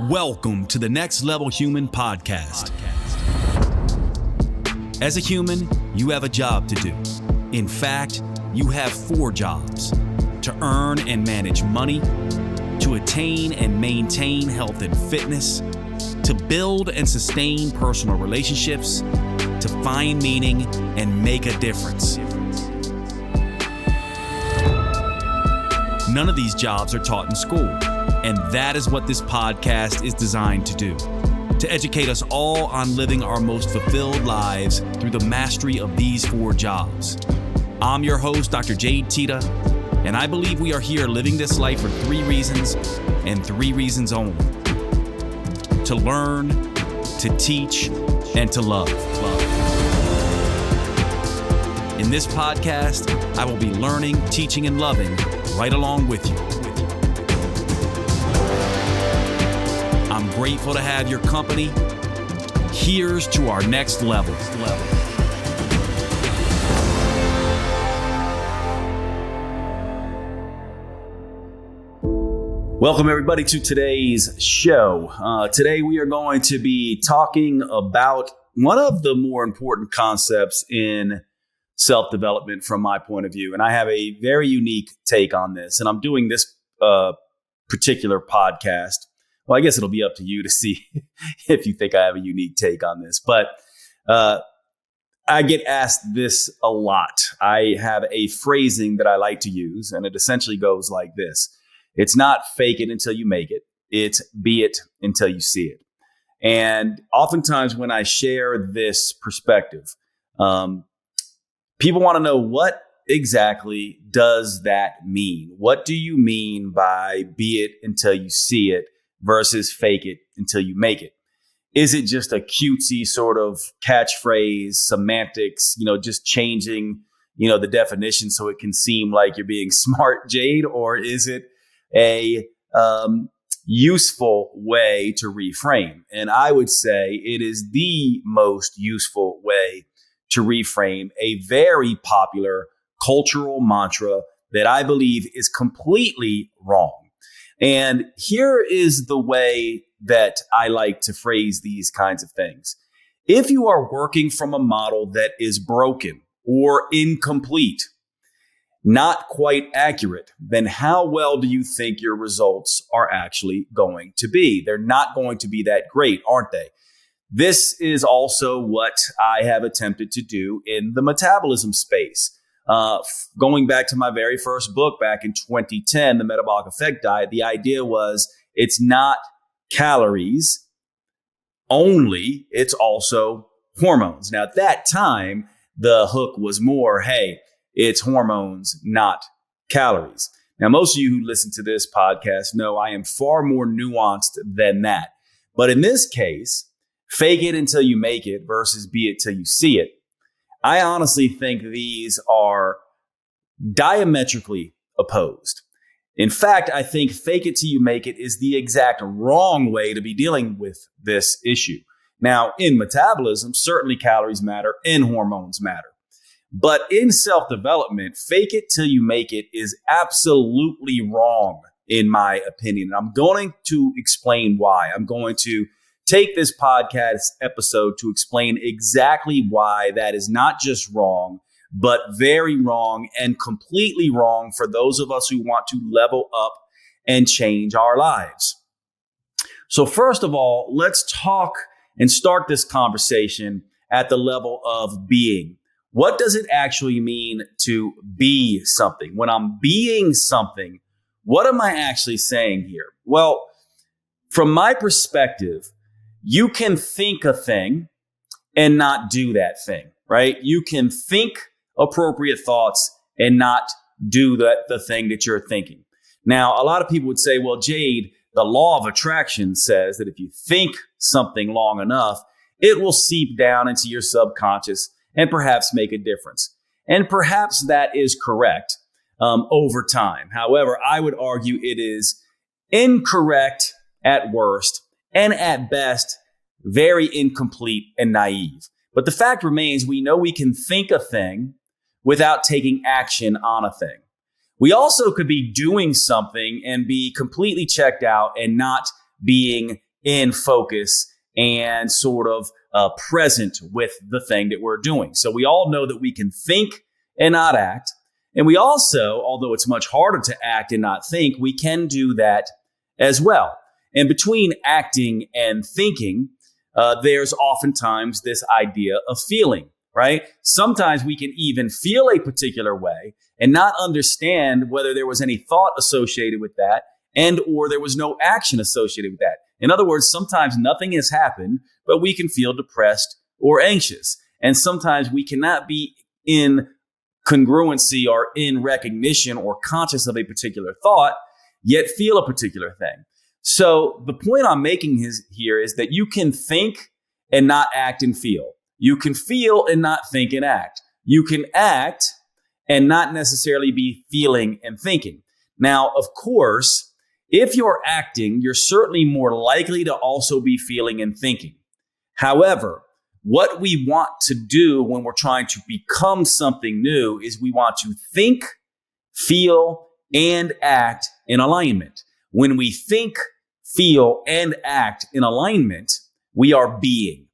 Welcome to the Next Level Human podcast. As a human, you have a job to do. In fact, you have 4 jobs: to earn and manage money, to attain and maintain health and fitness, to build and sustain personal relationships, to find meaning and make a difference. None of these jobs are taught in school, and that is what this podcast is designed to do: to educate us all on living our most fulfilled lives through the mastery of these 4 jobs. I'm your host, Dr. Jade, Teta, and I believe we are here living this life for 3 reasons, and 3 reasons only: to learn, to teach, and to love. In this podcast, I will be learning, teaching, and loving right along with you. I'm grateful to have your company. Here's to our next level. Welcome everybody to today's show. Today we are going to be talking about one of the more important concepts in self-development from my point of view. And I have a very unique take on this. And I'm doing this particular podcast. Well, I guess it'll be up to you to see if you think I have a unique take on this. But I get asked this a lot. I have a phrasing that I like to use, and it essentially goes like this: it's not fake it until you make it. It's be it until you see it. And oftentimes when I share this perspective, people want to know, what exactly does that mean? What do you mean by be it until you see it versus fake it until you make it? Is it just a cutesy sort of catchphrase, semantics, just changing, the definition so it can seem like you're being smart, Jade? Or is it a useful way to reframe? And I would say it is the most useful way to reframe a very popular cultural mantra that I believe is completely wrong. And here is the way that I like to phrase these kinds of things. If you are working from a model that is broken or incomplete, not quite accurate, then how well do you think your results are actually going to be? They're not going to be that great, aren't they? This is also what I have attempted to do in the metabolism space. Going back to my very first book back in 2010, The Metabolic Effect Diet, the idea was it's not calories only, it's also hormones. Now, at that time, the hook was more, hey, it's hormones, not calories. Now, most of you who listen to this podcast know I am far more nuanced than that. But in this case, fake it until you make it versus be it till you see it, I honestly think these are diametrically opposed. In fact, I think fake it till you make it is the exact wrong way to be dealing with this issue. Now, in metabolism, certainly calories matter and hormones matter. But in self-development, fake it till you make it is absolutely wrong, in my opinion. And I'm going to explain why. I'm going to take this podcast episode to explain exactly why that is not just wrong, but very wrong and completely wrong for those of us who want to level up and change our lives. So first of all, let's talk and start this conversation at the level of being. What does it actually mean to be something? When I'm being something, what am I actually saying here? Well, from my perspective, you can think a thing and not do that thing, right? You can think appropriate thoughts and not do the thing that you're thinking. Now, a lot of people would say, well, Jade, the law of attraction says that if you think something long enough, it will seep down into your subconscious and perhaps make a difference. And perhaps that is correct over time. However, I would argue it is incorrect at worst, and at best, very incomplete and naive. But the fact remains, we know we can think a thing without taking action on a thing. We also could be doing something and be completely checked out and not being in focus and sort of present with the thing that we're doing. So we all know that we can think and not act. And we also, although it's much harder to act and not think, we can do that as well. And between acting and thinking, there's oftentimes this idea of feeling, right? Sometimes we can even feel a particular way and not understand whether there was any thought associated with that and or there was no action associated with that. In other words, sometimes nothing has happened, but we can feel depressed or anxious. And sometimes we cannot be in congruency or in recognition or conscious of a particular thought, yet feel a particular thing. So the point I'm making here is that you can think and not act and feel. You can feel and not think and act. You can act and not necessarily be feeling and thinking. Now, of course, if you're acting, you're certainly more likely to also be feeling and thinking. However, what we want to do when we're trying to become something new is we want to think, feel, and act in alignment. When we think, feel, and act in alignment, we are being.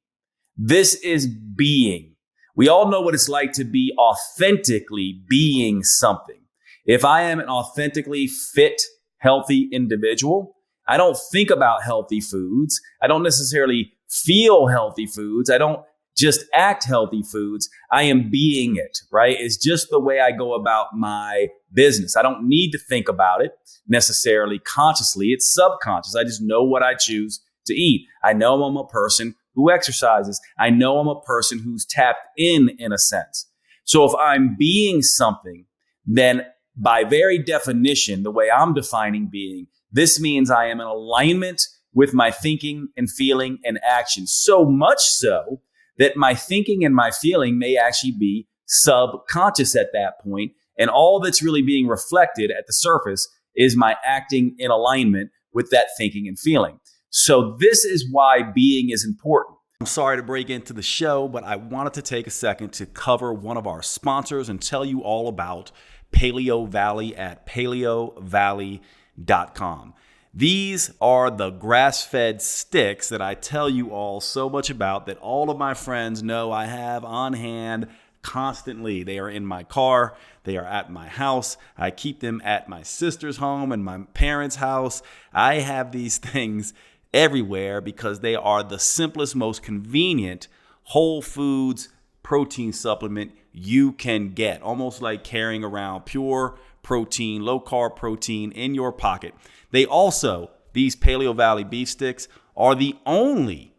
This is being. We all know what it's like to be authentically being something. If I am an authentically fit, healthy individual, I don't think about healthy foods. I don't necessarily feel healthy foods. I don't just act healthy foods. I am being it, right? It's just the way I go about my business. I don't need to think about it necessarily consciously. It's subconscious. I just know what I choose to eat. I know I'm a person who exercises. I know I'm a person who's tapped in a sense. So if I'm being something, then by very definition, the way I'm defining being, this means I am in alignment with my thinking and feeling and action. So much so that my thinking and my feeling may actually be subconscious at that point. And all that's really being reflected at the surface is my acting in alignment with that thinking and feeling. So this is why being is important. I'm sorry to break into the show, but I wanted to take a second to cover one of our sponsors and tell you all about Paleo Valley at paleovalley.com. These are the grass-fed sticks that I tell you all so much about that all of my friends know I have on hand constantly. They are in my car. They are at my house. I keep them at my sister's home and my parents' house. I have these things everywhere because they are the simplest, most convenient whole foods protein supplement you can get. Almost like carrying around pure protein, low carb protein in your pocket. They also, these Paleo Valley beef sticks are the only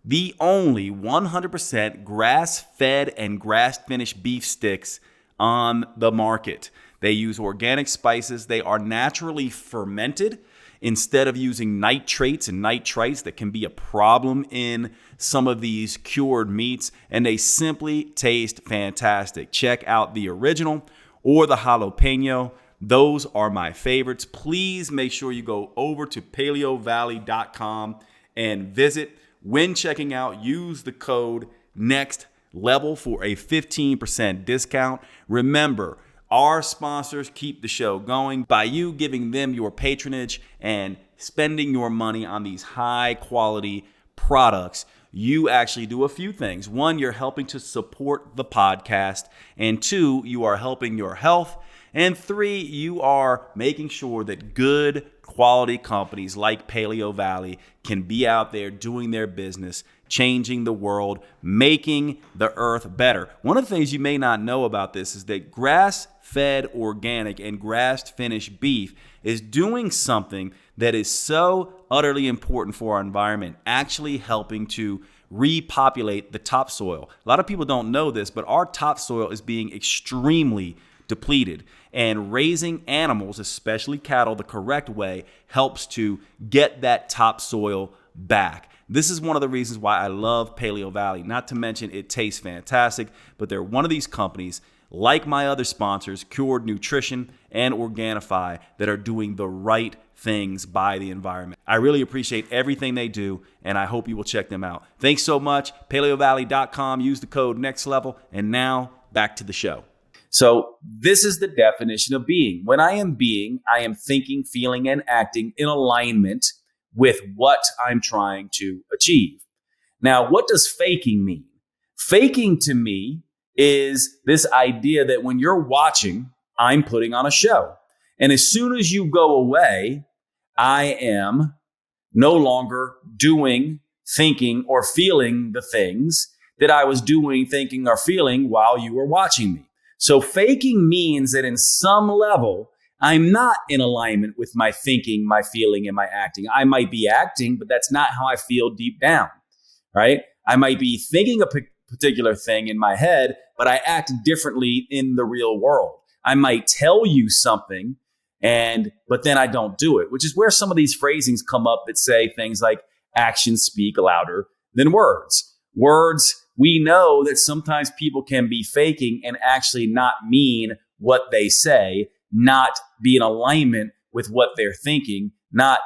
100% grass-fed and grass-finished beef sticks on the market. They use organic spices. They are naturally fermented instead of using nitrates and nitrites that can be a problem in some of these cured meats. And they simply taste fantastic. Check out the original or the jalapeno. Those are my favorites. Please make sure you go over to paleovalley.com and visit. When checking out, use the code NEXTLEVEL for a 15% discount. Remember, our sponsors keep the show going by you giving them your patronage and spending your money on these high quality products. You actually do a few things. One, you're helping to support the podcast. And two, you are helping your health. And three, you are making sure that good quality companies like Paleo Valley can be out there doing their business, changing the world, making the earth better. One of the things you may not know about this is that grass-fed organic and grass-finished beef is doing something that is so utterly important for our environment, actually helping to repopulate the topsoil. A lot of people don't know this, but our topsoil is being extremely depleted. And raising animals, especially cattle, the correct way helps to get that topsoil back. This is one of the reasons why I love Paleo Valley. Not to mention it tastes fantastic, but they're one of these companies, like my other sponsors, Cured Nutrition and Organifi, that are doing the right things by the environment. I really appreciate everything they do, and I hope you will check them out. Thanks so much. paleovalley.com. Use the code NEXTLEVEL. And now back to the show. So this is the definition of being. When I am being, I am thinking, feeling, and acting in alignment with what I'm trying to achieve. Now, what does faking mean? Faking to me is this idea that when you're watching, I'm putting on a show. And as soon as you go away, I am no longer doing, thinking, or feeling the things that I was doing, thinking, or feeling while you were watching me. So faking means that in some level, I'm not in alignment with my thinking, my feeling, and my acting. I might be acting, but that's not how I feel deep down, right? I might be thinking a particular thing in my head, but I act differently in the real world. I might tell you something, but then I don't do it, which is where some of these phrasings come up that say things like actions speak louder than words. Words, we know that sometimes people can be faking and actually not mean what they say, not be in alignment with what they're thinking, not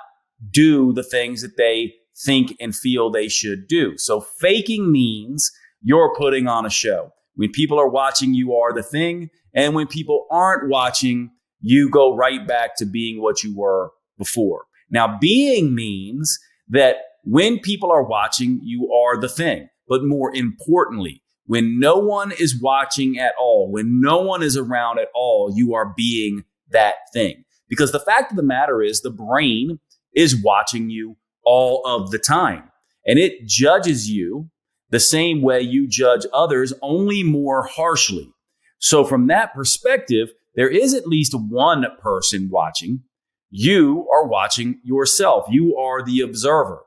do the things that they think and feel they should do. So faking means you're putting on a show. When people are watching, you are the thing. And when people aren't watching, you go right back to being what you were before. Now, being means that when people are watching, you are the thing. But more importantly, when no one is watching at all, when no one is around at all, you are being that thing. Because the fact of the matter is the brain is watching you all of the time. And it judges you the same way you judge others, only more harshly. So from that perspective, there is at least one person watching. You are watching yourself. You are the observer.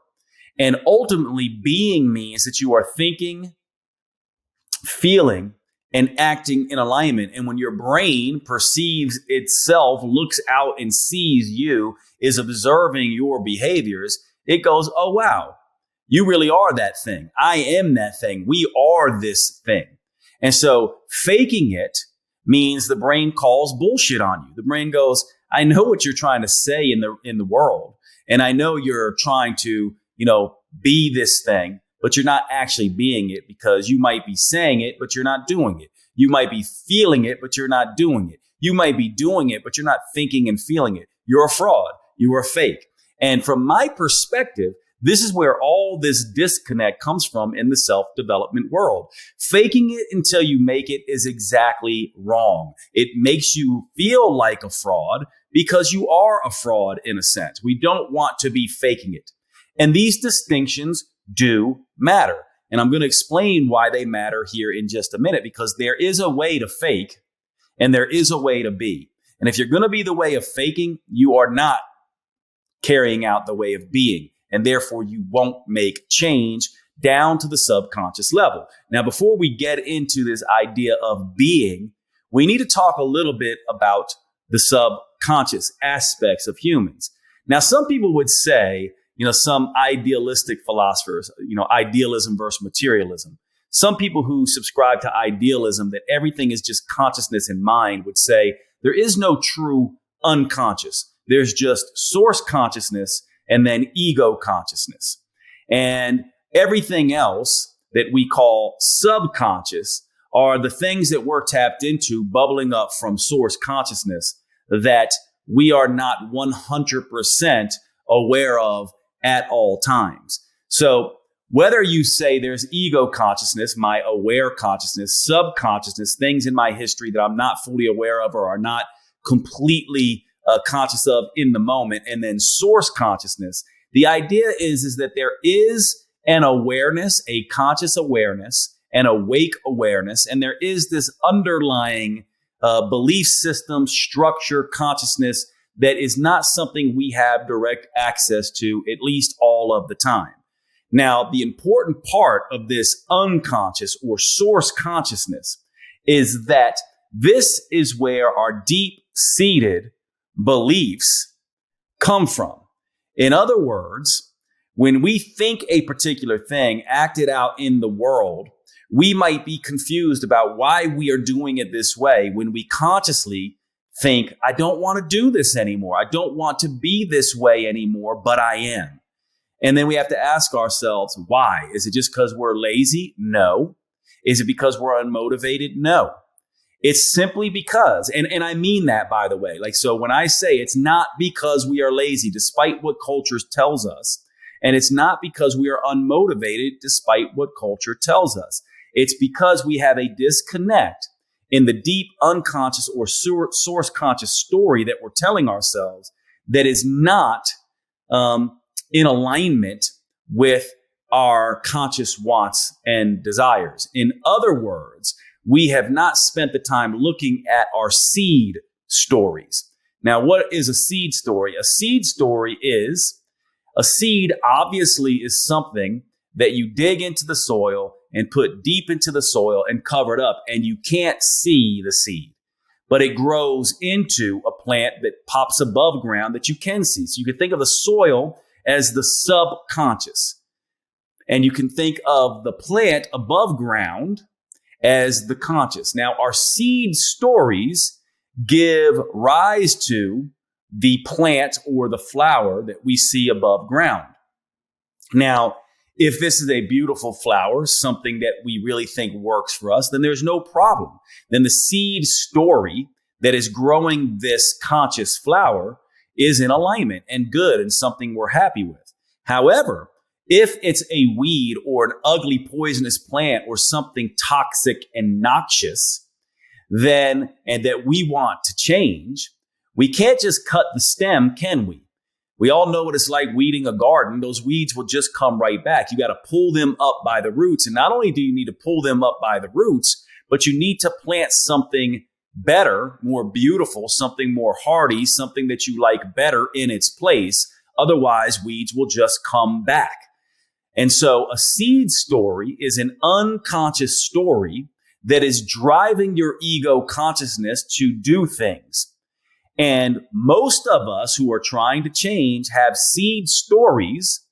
And ultimately, being means that you are thinking, feeling, and acting in alignment. And when your brain perceives itself, looks out and sees you, is observing your behaviors, it goes, oh, wow, you really are that thing. I am that thing. We are this thing. And so faking it means the brain calls bullshit on you. The brain goes, I know what you're trying to say in the world. And I know you're trying to, be this thing, but you're not actually being it, because you might be saying it, but you're not doing it. You might be feeling it, but you're not doing it. You might be doing it, but you're not thinking and feeling it. You're a fraud. You are fake. And from my perspective, this is where all this disconnect comes from in the self-development world. Faking it until you make it is exactly wrong. It makes you feel like a fraud because you are a fraud in a sense. We don't want to be faking it. And these distinctions do matter. And I'm going to explain why they matter here in just a minute, because there is a way to fake and there is a way to be. And if you're going to be the way of faking, you are not carrying out the way of being. And therefore, you won't make change down to the subconscious level. Now, before we get into this idea of being, we need to talk a little bit about the subconscious aspects of humans. Now, some people would say, some idealistic philosophers, idealism versus materialism. Some people who subscribe to idealism, that everything is just consciousness and mind, would say there is no true unconscious. There's just source consciousness and then ego consciousness. And everything else that we call subconscious are the things that we're tapped into, bubbling up from source consciousness, that we are not 100% aware of at all times. So whether you say there's ego consciousness, my aware consciousness, subconsciousness, things in my history that I'm not fully aware of or are not completely conscious of in the moment, and then source consciousness, the idea is that there is an awareness, a conscious awareness, an awake awareness, and there is this underlying belief system, structure, consciousness that is not something we have direct access to, at least all of the time. Now, the important part of this unconscious or source consciousness is that this is where our deep-seated beliefs come from. In other words, when we think a particular thing, act it out in the world, we might be confused about why we are doing it this way when we consciously think, I don't want to do this anymore. I don't want to be this way anymore, but I am. And then we have to ask ourselves, why? Is it just because we're lazy? No. Is it because we're unmotivated? No. It's simply because, and I mean that, by the way, like, so when I say it's not because we are lazy, despite what culture tells us, and it's not because we are unmotivated, despite what culture tells us. It's because we have a disconnect in the deep unconscious or source conscious story that we're telling ourselves that is not in alignment with our conscious wants and desires. In other words, we have not spent the time looking at our seed stories. Now, what is a seed story? A seed story is a seed obviously is something that you dig into the soil and put deep into the soil and cover it up, and you can't see the seed, but it grows into a plant that pops above ground that you can see. So you can think of the soil as the subconscious, and you can think of the plant above ground as the conscious. Now, our seed stories give rise to the plant or the flower that we see above ground. Now, if this is a beautiful flower, something that we really think works for us, then there's no problem. Then the seed story that is growing this conscious flower is in alignment and good and something we're happy with. However, if it's a weed or an ugly poisonous plant or something toxic and noxious, then, and that we want to change, we can't just cut the stem, can we? We all know what it's like weeding a garden. Those weeds will just come right back. You got to pull them up by the roots. And not only do you need to pull them up by the roots, but you need to plant something better, more beautiful, something more hardy, something that you like better in its place. Otherwise, weeds will just come back. And so a seed story is an unconscious story that is driving your ego consciousness to do things. And most of us who are trying to change have seed stories,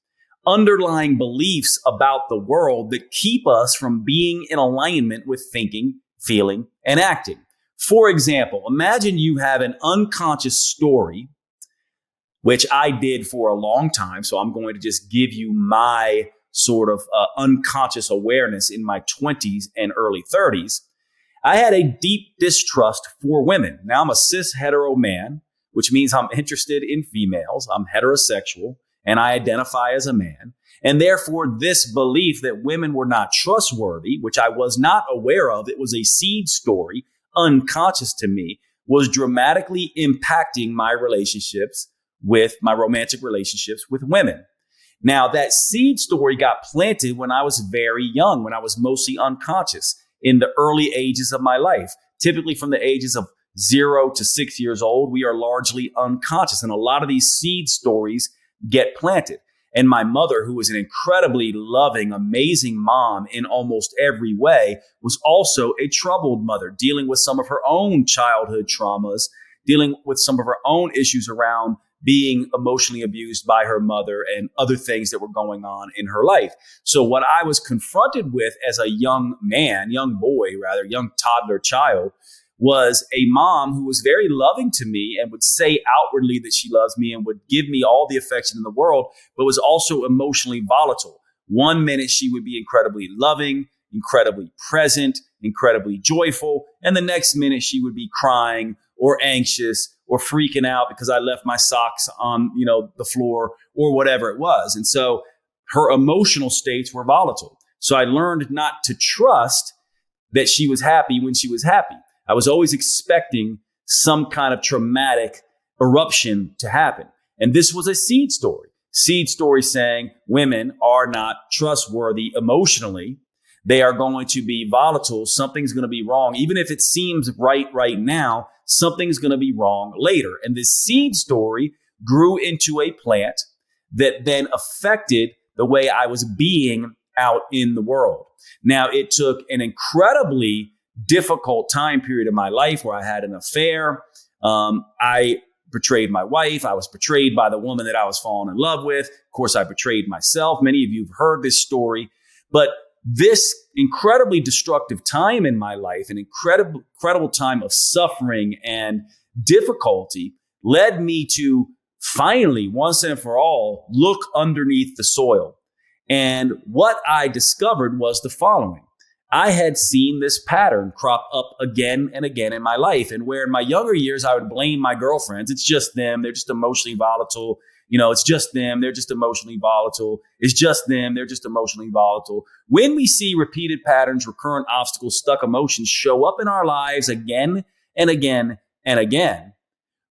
underlying beliefs about the world that keep us from being in alignment with thinking, feeling, and acting. For example, imagine you have an unconscious story, which I did for a long time. So I'm going to just give you my sort of unconscious awareness in my 20s and early 30s. I had a deep distrust for women. Now I'm a cis hetero man, which means I'm interested in females. I'm heterosexual and I identify as a man. And therefore this belief that women were not trustworthy, which I was not aware of, it was a seed story, unconscious to me, was dramatically impacting my relationships with my romantic relationships with women. Now that seed story got planted when I was very young, when I was mostly unconscious. In the early ages of my life, typically from the ages of 0 to 6 years old, we are largely unconscious. And a lot of these seed stories get planted. And my mother, who was an incredibly loving, amazing mom in almost every way, was also a troubled mother, dealing with some of her own childhood traumas, dealing with some of her own issues around being emotionally abused by her mother and other things that were going on in her life. So what I was confronted with as a young toddler child, was a mom who was very loving to me and would say outwardly that she loves me and would give me all the affection in the world, but was also emotionally volatile. One minute she would be incredibly loving, incredibly present, incredibly joyful, and the next minute she would be crying or anxious or freaking out because I left my socks on, the floor or whatever it was. And so her emotional states were volatile. So I learned not to trust that she was happy when she was happy. I was always expecting some kind of traumatic eruption to happen. And this was a seed story. Seed story saying women are not trustworthy emotionally. They are going to be volatile. Something's going to be wrong. Even if it seems right now, something's going to be wrong later. And this seed story grew into a plant that then affected the way I was being out in the world. Now, it took an incredibly difficult time period of my life where I had an affair. I betrayed my wife. I was betrayed by the woman that I was falling in love with. Of course, I betrayed myself. Many of you have heard this story, but this incredibly destructive time in my life, an incredible time of suffering and difficulty, led me to finally, once and for all, look underneath the soil. And what I discovered was the following. I had seen this pattern crop up again and again in my life. And where in my younger years, I would blame my girlfriends. It's just them. They're just emotionally volatile. It's just them. They're just emotionally volatile. It's just them. They're just emotionally volatile. When we see repeated patterns, recurrent obstacles, stuck emotions show up in our lives again and again and again,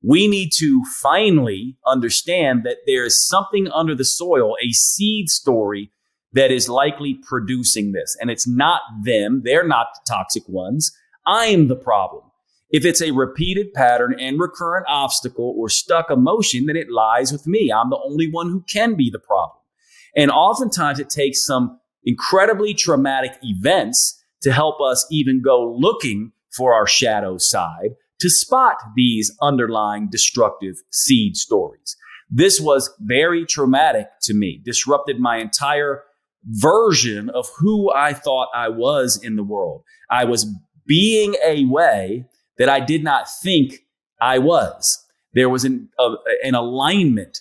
we need to finally understand that there is something under the soil, a seed story that is likely producing this. And it's not them. They're not the toxic ones. I'm the problem. If it's a repeated pattern and recurrent obstacle or stuck emotion, then it lies with me. I'm the only one who can be the problem. And oftentimes it takes some incredibly traumatic events to help us even go looking for our shadow side to spot these underlying destructive seed stories. This was very traumatic to me, disrupted my entire version of who I thought I was in the world. I was being a way that I did not think I was. There was an alignment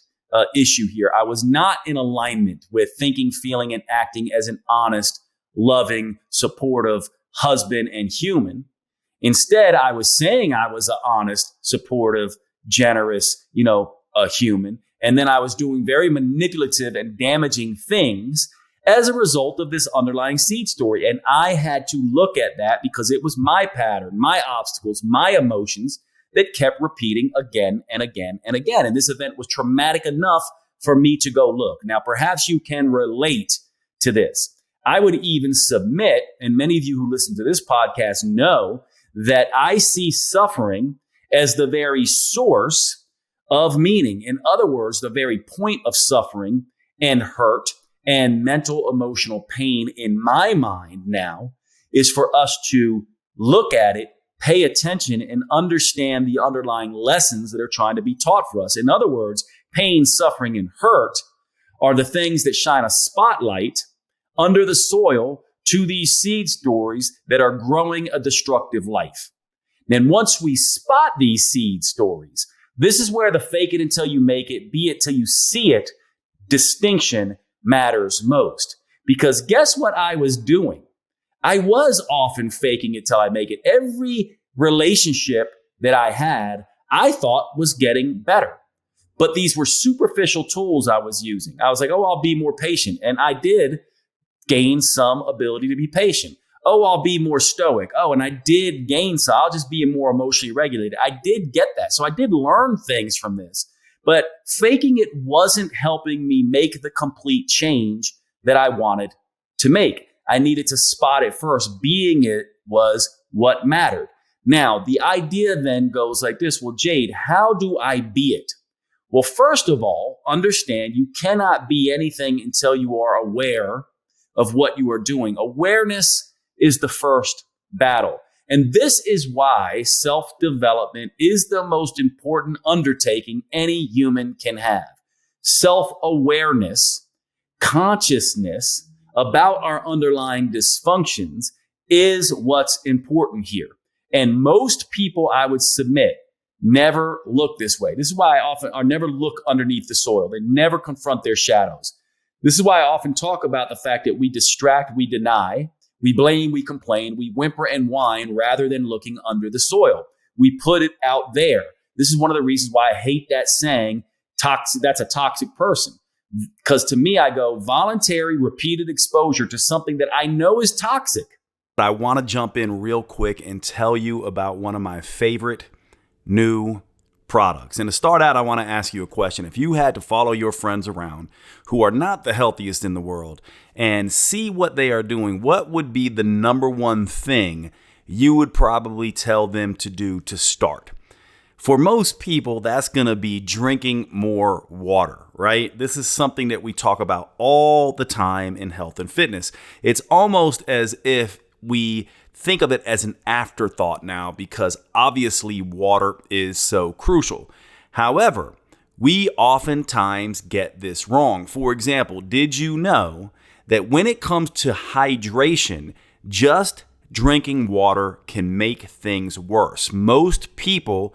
issue here. I was not in alignment with thinking, feeling, and acting as an honest, loving, supportive husband and human. Instead, I was saying I was an honest, supportive, generous, a human. And then I was doing very manipulative and damaging things as a result of this underlying seed story. And I had to look at that because it was my pattern, my obstacles, my emotions that kept repeating again and again and again. And this event was traumatic enough for me to go look. Now, perhaps you can relate to this. I would even submit, and many of you who listen to this podcast know, that I see suffering as the very source of meaning. In other words, the very point of suffering and hurt and mental emotional pain in my mind now is for us to look at it, pay attention, and understand the underlying lessons that are trying to be taught for us. In other words, pain, suffering, and hurt are the things that shine a spotlight under the soil to these seed stories that are growing a destructive life. Then once we spot these seed stories, this is where the fake it until you make it, be it till you see it distinction matters most. Because guess what I was doing? I was often faking it till I make it. Every relationship that I had, I thought was getting better. But these were superficial tools I was using. I was like, oh, I'll be more patient. And I did gain some ability to be patient. Oh, I'll be more stoic. Oh, and I did gain some. I'll just be more emotionally regulated. I did get that. So I did learn things from this. But faking it wasn't helping me make the complete change that I wanted to make. I needed to spot it first. Being it was what mattered. Now, the idea then goes like this. Well, Jade, how do I be it? Well, first of all, understand you cannot be anything until you are aware of what you are doing. Awareness is the first battle. And this is why self-development is the most important undertaking any human can have. Self-awareness, consciousness about our underlying dysfunctions is what's important here. And most people, I would submit, never look this way. This is why I never look underneath the soil. They never confront their shadows. This is why I often talk about the fact that we distract, we deny, we blame, we complain, we whimper and whine rather than looking under the soil. We put it out there. This is one of the reasons why I hate that saying, toxic. That's a toxic person. Because to me, I go voluntary, repeated exposure to something that I know is toxic. I want to jump in real quick and tell you about one of my favorite new products. And to start out, I want to ask you a question. If you had to follow your friends around who are not the healthiest in the world and see what they are doing, what would be the number one thing you would probably tell them to do to start? For most people, that's going to be drinking more water, right? This is something that we talk about all the time in health and fitness. It's almost as if we think of it as an afterthought now because obviously water is so crucial. However, we oftentimes get this wrong. For example, did you know that when it comes to hydration, just drinking water can make things worse? Most people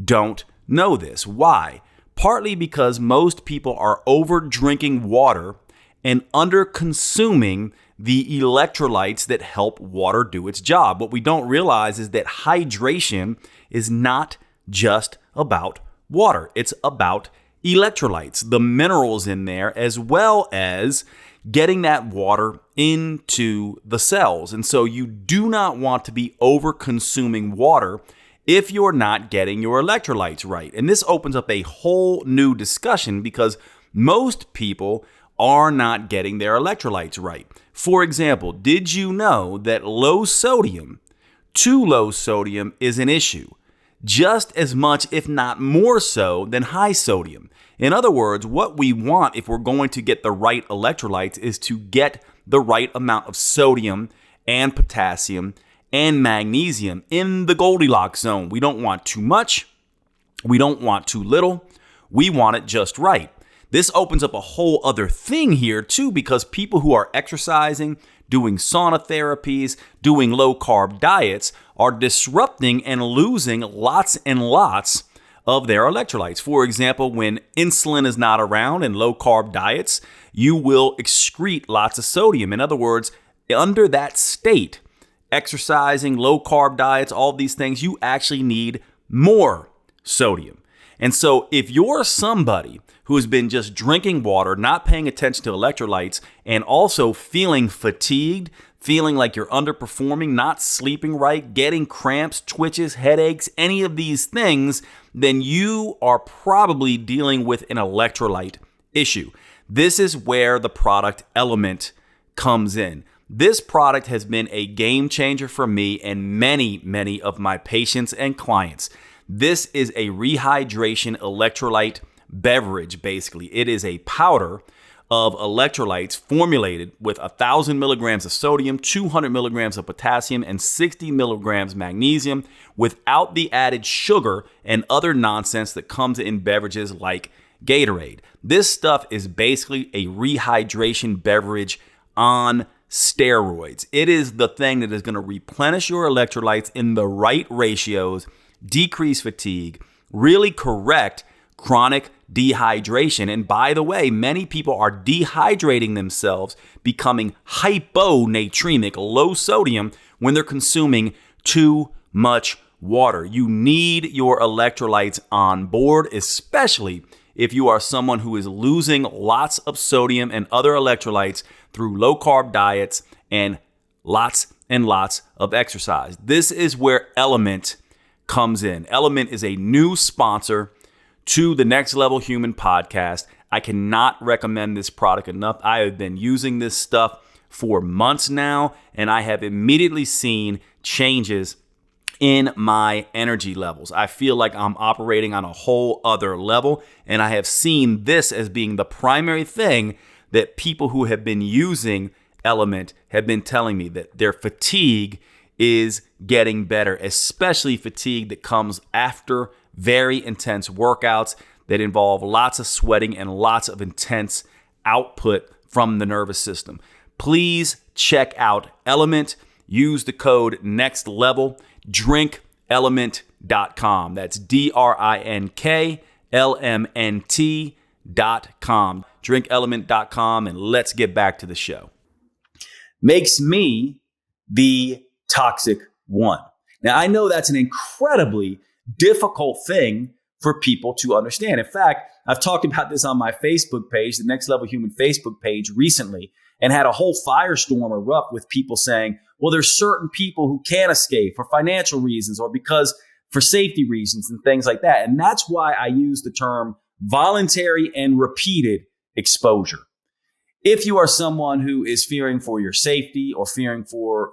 don't know this. Why? Partly because most people are over drinking water and under consuming the electrolytes that help water do its job. What we don't realize is that hydration is not just about water. It's about electrolytes, the minerals in there, as well as getting that water into the cells. And so you do not want to be over consuming water if you're not getting your electrolytes right. And this opens up a whole new discussion because most people are not getting their electrolytes right. For example, did you know that too low sodium is an issue? Just as much, if not more so, than high sodium. In other words, what we want if we're going to get the right electrolytes is to get the right amount of sodium and potassium and magnesium in the Goldilocks zone. We don't want too much. We don't want too little. We want it just right. This opens up a whole other thing here too, because people who are exercising, doing sauna therapies, doing low carb diets are disrupting and losing lots and lots of their electrolytes. For example, when insulin is not around in low carb diets, you will excrete lots of sodium. In other words, under that state, exercising, low carb diets, all these things, you actually need more sodium. And so if you're somebody who has been just drinking water, not paying attention to electrolytes, and also feeling fatigued, feeling like you're underperforming, not sleeping right, getting cramps, twitches, headaches, any of these things, then you are probably dealing with an electrolyte issue. This is where the product Element comes in. This product has been a game changer for me and many of my patients and clients. This is a rehydration electrolyte beverage, basically. It is a powder of electrolytes formulated with 1,000 milligrams of sodium, 200 milligrams of potassium, and 60 milligrams magnesium without the added sugar and other nonsense that comes in beverages like Gatorade. This stuff is basically a rehydration beverage on steroids. It is the thing that is going to replenish your electrolytes in the right ratios, decrease fatigue, really correct chronic dehydration. And by the way, many people are dehydrating themselves, becoming hyponatremic, low sodium, when they're consuming too much water. You need your electrolytes on board, especially if you are someone who is losing lots of sodium and other electrolytes through low carb diets and lots of exercise. This is where Element comes in. Element is a new sponsor to the Next Level Human podcast. I cannot recommend this product enough. I have been using this stuff for months now, and I have immediately seen changes in my energy levels. I feel like I'm operating on a whole other level, and I have seen this as being the primary thing that people who have been using Element have been telling me, that their fatigue is getting better, especially fatigue that comes after very intense workouts that involve lots of sweating and lots of intense output from the nervous system. Please check out Element. Use the code NEXTLEVEL. DrinkElement.com. That's DrinkElement.com. DrinkElement.com, and let's get back to the show. Makes me the toxic one. Now, I know that's an incredibly difficult thing for people to understand. In fact, I've talked about this on my Facebook page, the Next Level Human Facebook page, recently, and had a whole firestorm erupt with people saying, well, there's certain people who can't escape for financial reasons or because for safety reasons and things like that. And that's why I use the term voluntary and repeated exposure. If you are someone who is fearing for your safety or fearing for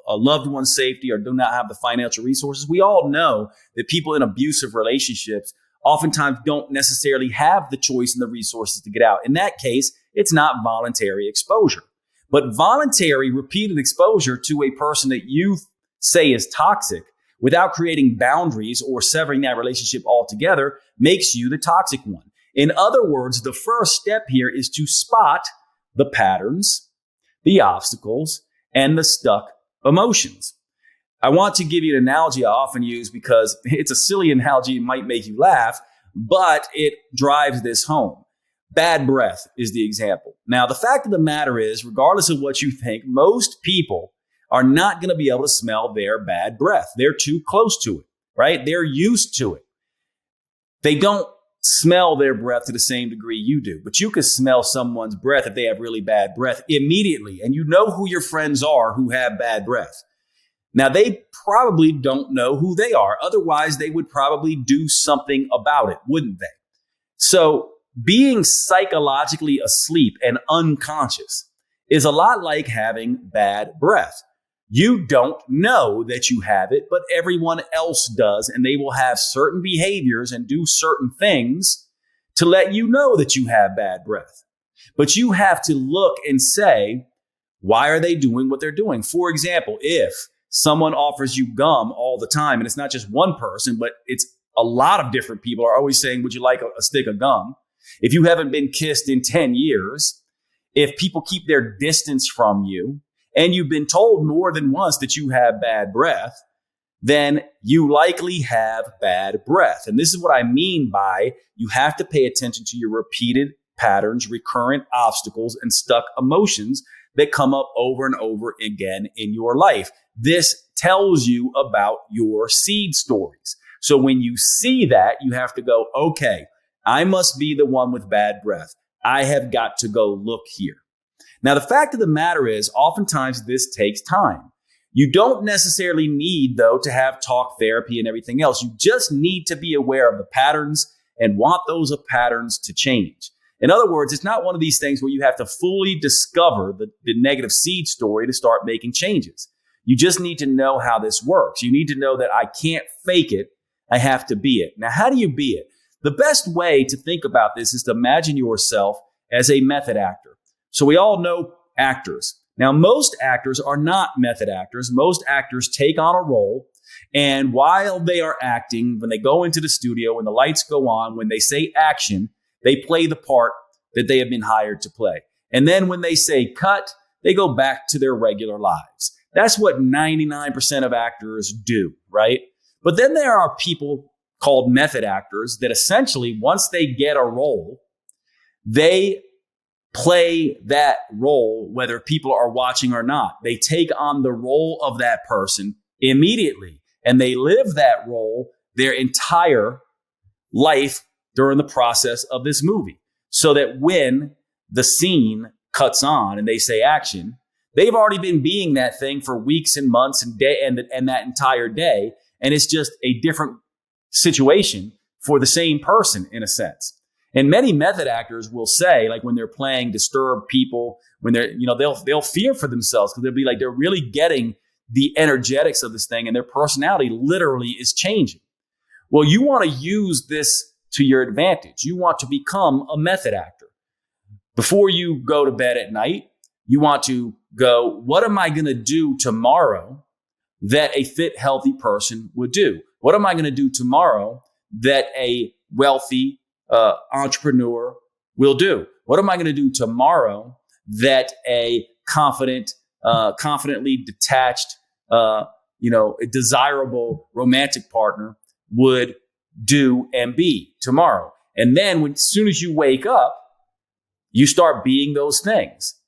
a loved one's safety or do not have the financial resources, we all know that people in abusive relationships oftentimes don't necessarily have the choice and the resources to get out. In that case, it's not voluntary exposure. But voluntary repeated exposure to a person that you say is toxic without creating boundaries or severing that relationship altogether makes you the toxic one. In other words, the first step here is to spot the patterns, the obstacles, and the stuck emotions. I want to give you an analogy I often use because it's a silly analogy. It might make you laugh, but it drives this home. Bad breath is the example. Now, the fact of the matter is, regardless of what you think, most people are not going to be able to smell their bad breath. They're too close to it, right? They're used to it. They don't smell their breath to the same degree you do, but you can smell someone's breath if they have really bad breath immediately. And you know who your friends are who have bad breath. Now, they probably don't know who they are. Otherwise, they would probably do something about it, wouldn't they? So being psychologically asleep and unconscious is a lot like having bad breath. You don't know that you have it, but everyone else does, and they will have certain behaviors and do certain things to let you know that you have bad breath. But you have to look and say, why are they doing what they're doing? For example, if someone offers you gum all the time, and it's not just one person, but it's a lot of different people are always saying, would you like a stick of gum? If you haven't been kissed in 10 years, if people keep their distance from you, and you've been told more than once that you have bad breath, then you likely have bad breath. And this is what I mean by you have to pay attention to your repeated patterns, recurrent obstacles, and stuck emotions that come up over and over again in your life. This tells you about your seed stories. So when you see that, you have to go, okay, I must be the one with bad breath. I have got to go look here. Now, the fact of the matter is, oftentimes this takes time. You don't necessarily need, though, to have talk therapy and everything else. You just need to be aware of the patterns and want those patterns to change. In other words, it's not one of these things where you have to fully discover the negative seed story to start making changes. You just need to know how this works. You need to know that I can't fake it. I have to be it. Now, how do you be it? The best way to think about this is to imagine yourself as a method actor. So we all know actors. Now, most actors are not method actors. Most actors take on a role, and while they are acting, when they go into the studio, when the lights go on, when they say action, they play the part that they have been hired to play. And then when they say cut, they go back to their regular lives. That's what 99% of actors do, right? But then there are people called method actors that essentially, once they get a role, they play that role whether people are watching or not. They take on the role of that person immediately, and they live that role their entire life during the process of this movie. So that when the scene cuts on and they say action, they've already been being that thing for weeks and months and that entire day. And it's just a different situation for the same person in a sense. And many method actors will say, like when they're playing disturbed people, when they're, they'll fear for themselves because they'll be like, they're really getting the energetics of this thing and their personality literally is changing. Well, you want to use this to your advantage. You want to become a method actor. Before you go to bed at night, you want to go, what am I going to do tomorrow that a fit, healthy person would do? What am I going to do tomorrow that a wealthy entrepreneur will do? What am I going to do tomorrow that a confidently detached, a desirable romantic partner would do and be tomorrow? And then as soon as you wake up, you start being those things.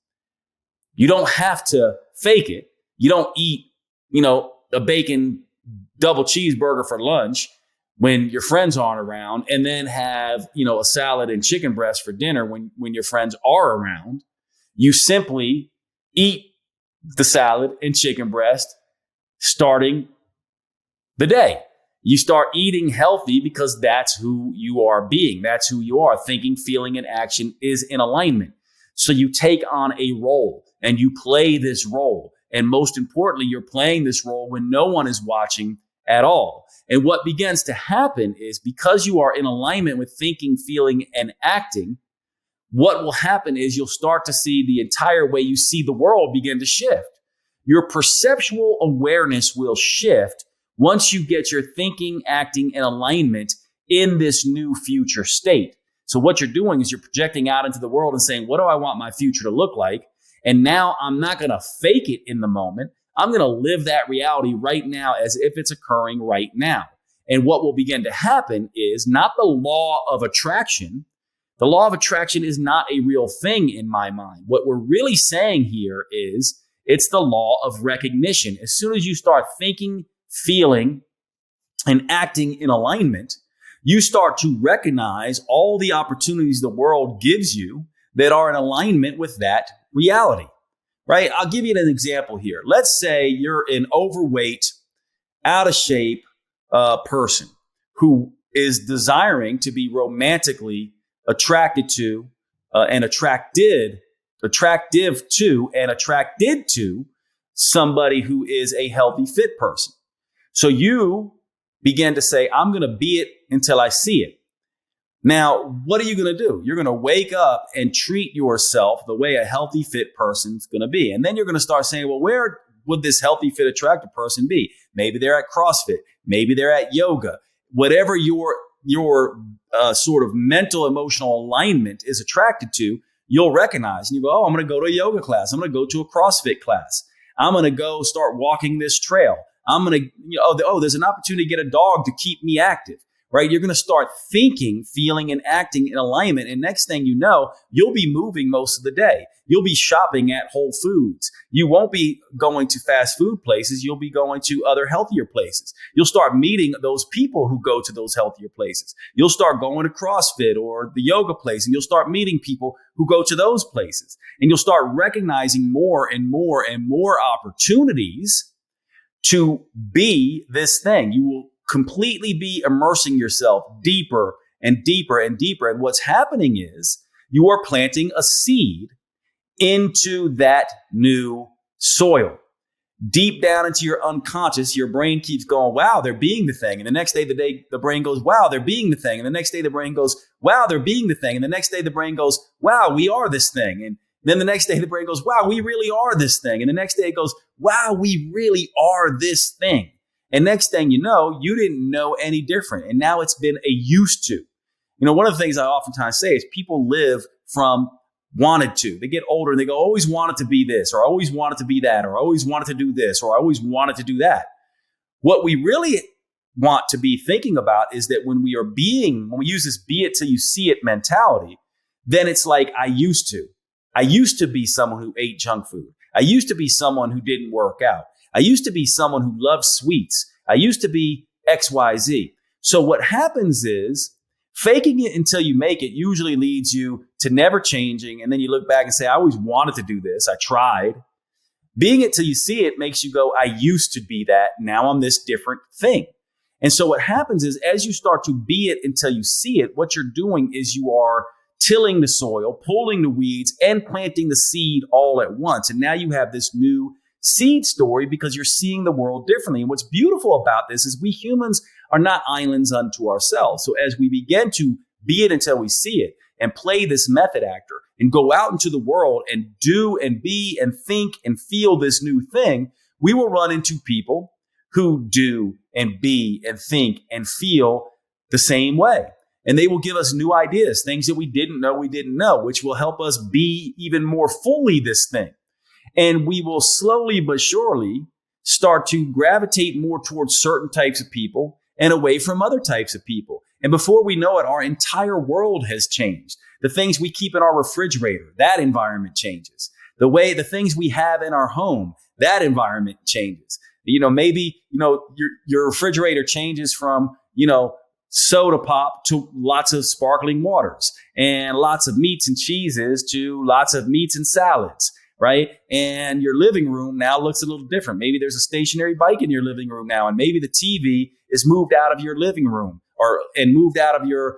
You don't have to fake it. You don't eat, a bacon double cheeseburger for lunch when your friends aren't around, and then have, a salad and chicken breast for dinner when your friends are around. You simply eat the salad and chicken breast starting the day. You start eating healthy because that's who you are being. That's who you are. Thinking, feeling, and action is in alignment. So you take on a role and you play this role. And most importantly, you're playing this role when no one is watching at all. And what begins to happen is because you are in alignment with thinking, feeling, and acting, what will happen is you'll start to see the entire way you see the world begin to shift. Your perceptual awareness will shift once you get your thinking, acting, and alignment in this new future state. So what you're doing is you're projecting out into the world and saying, what do I want my future to look like? And now I'm not going to fake it in the moment. I'm going to live that reality right now as if it's occurring right now. And what will begin to happen is not the law of attraction, The law of attraction is not a real thing in my mind. What we're really saying here is it's the law of recognition. As soon as you start thinking, feeling, and acting in alignment, you start to recognize all the opportunities the world gives you that are in alignment with that reality, right? I'll give you an example here. Let's say you're an overweight, out of shape person who is desiring to be romantically attracted to and attractive to and attracted to somebody who is a healthy, fit person. So you begin to say, I'm going to be it until I see it. Now, what are you going to do? You're going to wake up and treat yourself the way a healthy, fit person's going to be. And then you're going to start saying, well, where would this healthy, fit, attractive person be? Maybe they're at CrossFit. Maybe they're at yoga. Whatever your sort of mental, emotional alignment is attracted to, you'll recognize. And you go, oh, I'm going to go to a yoga class. I'm going to go to a CrossFit class. I'm going to go start walking this trail. I'm going to, there's an opportunity to get a dog to keep me active, right? You're going to start thinking, feeling, and acting in alignment. And next thing you know, you'll be moving most of the day. You'll be shopping at Whole Foods. You won't be going to fast food places. You'll be going to other healthier places. You'll start meeting those people who go to those healthier places. You'll start going to CrossFit or the yoga place, and you'll start meeting people who go to those places. And you'll start recognizing more and more and more opportunities to be this thing. You will completely be immersing yourself deeper and deeper and deeper. And what's happening is you are planting a seed into that new soil. Deep down into your unconscious, your brain keeps going, wow, they're being the thing. And the next day, the brain goes, wow, they're being the thing. And the next day, the brain goes, wow, they're being the thing. And the next day, the brain goes, wow, we are this thing. And then the next day, the brain goes, wow, we really are this thing. And the next day, it goes, wow, we really are this thing. And next thing you know, you didn't know any different. And now it's been a used to. You know, one of the things I oftentimes say is people live from wanted to. They get older and they go, always wanted to be this, or always wanted to be that, or always wanted to do this, or I always wanted to do that. What we really want to be thinking about is that when we use this be it till you see it mentality, then it's like, I used to. I used to be someone who ate junk food. I used to be someone who didn't work out. I used to be someone who loved sweets. I used to be XYZ. So what happens is faking it until you make it usually leads you to never changing. And then you look back and say, I always wanted to do this. I tried. Being it till you see it makes you go, I used to be that. Now I'm this different thing. And so what happens is as you start to be it until you see it, what you're doing is you are tilling the soil, pulling the weeds, and planting the seed all at once. And now you have this new seed story because you're seeing the world differently. And what's beautiful about this is we humans are not islands unto ourselves. So as we begin to be it until we see it and play this method actor and go out into the world and do and be and think and feel this new thing, we will run into people who do and be and think and feel the same way. And they will give us new ideas, things that we didn't know, which will help us be even more fully this thing. And we will slowly but surely start to gravitate more towards certain types of people and away from other types of people. And before we know it, our entire world has changed. The things we keep in our refrigerator, that environment changes. The things we have in our home, that environment changes. Maybe your refrigerator changes from, soda pop to lots of sparkling waters and lots of meats and cheeses to lots of meats and salads, right? And your living room now looks a little different. Maybe there's a stationary bike in your living room now, and maybe the TV is moved out of your living room and moved out of your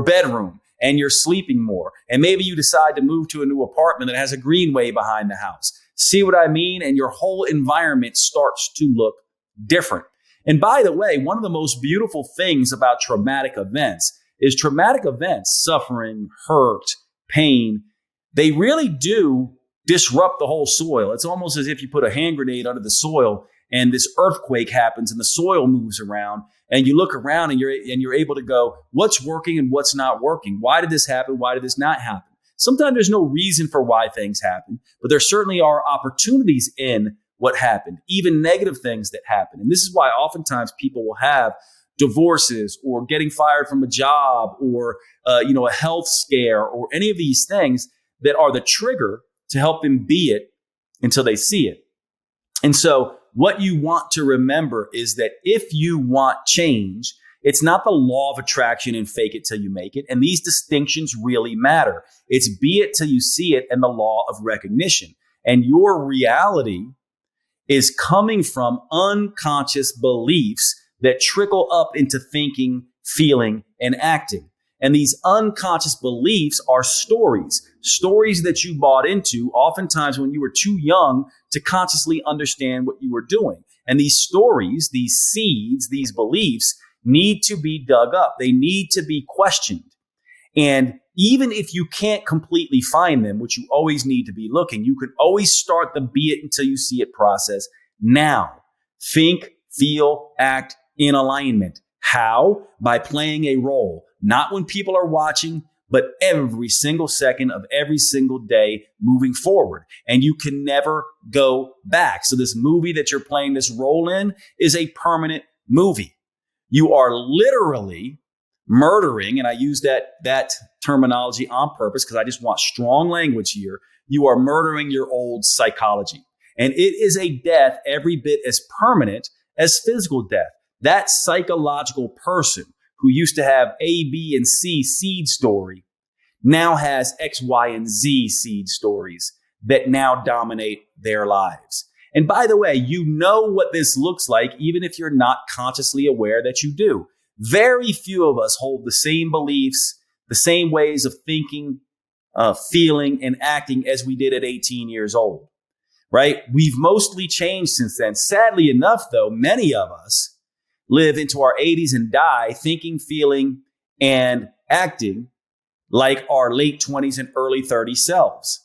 bedroom, and you're sleeping more. And maybe you decide to move to a new apartment that has a greenway behind the house. See what I mean? And your whole environment starts to look different. And by the way, one of the most beautiful things about traumatic events is traumatic events, suffering, hurt, pain, they really do disrupt the whole soil. It's almost as if you put a hand grenade under the soil and this earthquake happens and the soil moves around, and you look around and you're able to go, what's working and what's not working? Why did this happen? Why did this not happen? Sometimes there's no reason for why things happen, but there certainly are opportunities in what happened, even negative things that happen. And this is why oftentimes people will have divorces or getting fired from a job or, a health scare or any of these things that are the trigger to help them be it until they see it. And so what you want to remember is that if you want change, it's not the law of attraction and fake it till you make it. And these distinctions really matter. It's be it till you see it and the law of recognition. And your reality is coming from unconscious beliefs that trickle up into thinking, feeling, and acting. And these unconscious beliefs are stories that you bought into oftentimes when you were too young to consciously understand what you were doing. And these stories, these seeds, these beliefs need to be dug up. They need to be questioned. And even if you can't completely find them, which you always need to be looking, you can always start the be it until you see it process now. Think, feel, act in alignment. How? By playing a role, not when people are watching, but every single second of every single day moving forward. And you can never go back. So this movie that you're playing this role in is a permanent movie. You are literally murdering, and I use that terminology on purpose because I just want strong language here. You are murdering your old psychology. And it is a death every bit as permanent as physical death. That psychological person who used to have A, B, and C seed story now has X, Y, and Z seed stories that now dominate their lives. And by the way, you know what this looks like, even if you're not consciously aware that you do. Very few of us hold the same beliefs, the same ways of thinking, feeling, and acting as we did at 18 years old, right? We've mostly changed since then. Sadly enough, though, many of us live into our 80s and die thinking, feeling, and acting like our late 20s and early 30s selves.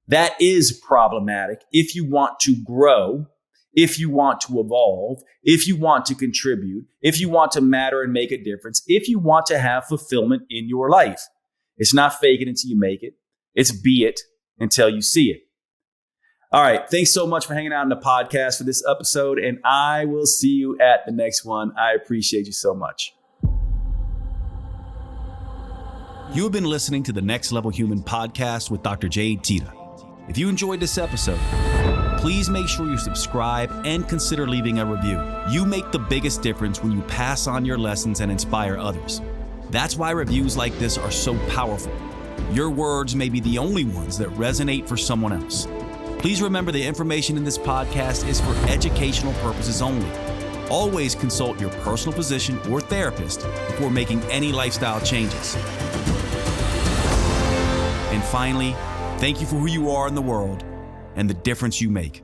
That is problematic if you want to grow, if you want to evolve, if you want to contribute, if you want to matter and make a difference, if you want to have fulfillment in your life. It's not fake it until you make it. It's be it until you see it. All right. Thanks so much for hanging out on the podcast for this episode, and I will see you at the next one. I appreciate you so much. You have been listening to the Next Level Human podcast with Dr. Jade Teta. If you enjoyed this episode, please make sure you subscribe and consider leaving a review. You make the biggest difference when you pass on your lessons and inspire others. That's why reviews like this are so powerful. Your words may be the only ones that resonate for someone else. Please remember the information in this podcast is for educational purposes only. Always consult your personal physician or therapist before making any lifestyle changes. And finally, thank you for who you are in the world and the difference you make.